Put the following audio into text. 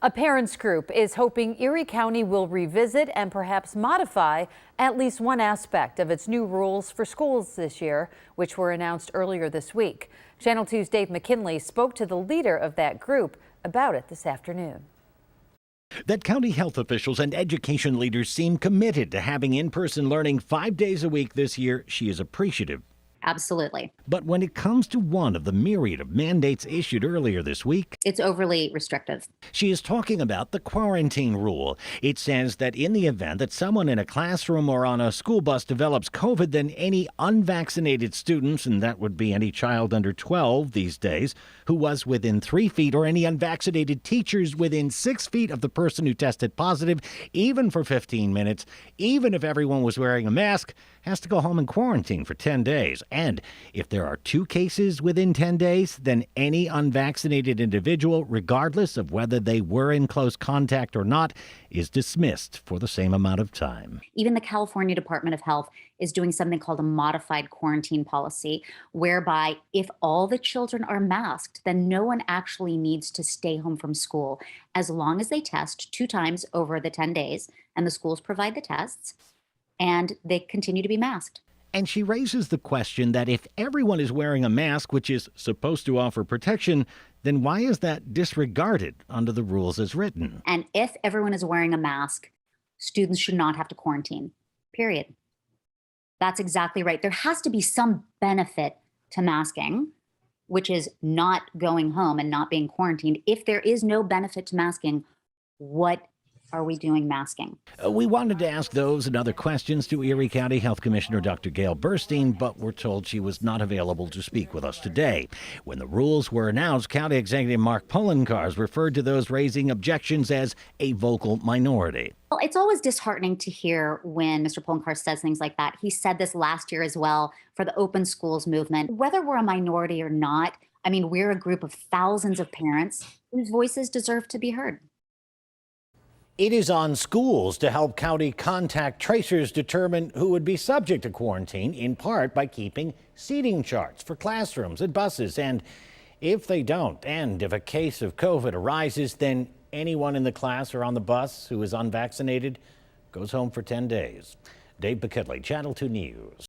A parents group is hoping Erie County will revisit and perhaps modify at least one aspect of its new rules for schools this year, which were announced earlier this week. Channel 2's Dave McKinley spoke to the leader of that group about it this afternoon. That county health officials and education leaders seem committed to having in-person learning 5 days a week this year. She is appreciative. Absolutely. But when it comes to one of the myriad of mandates issued earlier this week, It's overly restrictive. she is talking about the quarantine rule. It says that in the event that someone in a classroom or on a school bus develops COVID, then any unvaccinated students, and that would be any child under 12 these days, who was within 3 feet, or any unvaccinated teachers within 6 feet of the person who tested positive, even for 15 minutes, even if everyone was wearing a mask, has to go home and quarantine for 10 days. And if there are 2 cases within 10 days, then any unvaccinated individual, regardless of whether they were in close contact or not, is dismissed for the same amount of time. Even the California Department of Health is doing something called a modified quarantine policy, whereby if all the children are masked, then no one actually needs to stay home from school as long as they test 2 times over the 10 days and the schools provide the tests and they continue to be masked. And she raises the question that if everyone is wearing a mask, which is supposed to offer protection, then why is that disregarded under the rules as written? And if everyone is wearing a mask, students should not have to quarantine, period. That's exactly right. There has to be some benefit to masking, which is not going home and not being quarantined. If there is no benefit to masking, what are we doing masking? We wanted to ask those and other questions to Erie County Health Commissioner Dr. Gail Burstein, but we're told she was not available to speak with us today. When the rules were announced, County Executive Mark Poloncarz referred to those raising objections as a vocal minority. Well, it's always disheartening to hear when Mr. Poloncarz says things like that. He said this last year as well for the open schools movement. Whether we're a minority or not, I mean, we're a group of thousands of parents whose voices deserve to be heard. It is on schools to help county contact tracers determine who would be subject to quarantine, in part by keeping seating charts for classrooms and buses. And if they don't, and if a case of COVID arises, then anyone in the class or on the bus who is unvaccinated goes home for 10 days. Dave McKinley, Channel 2 News.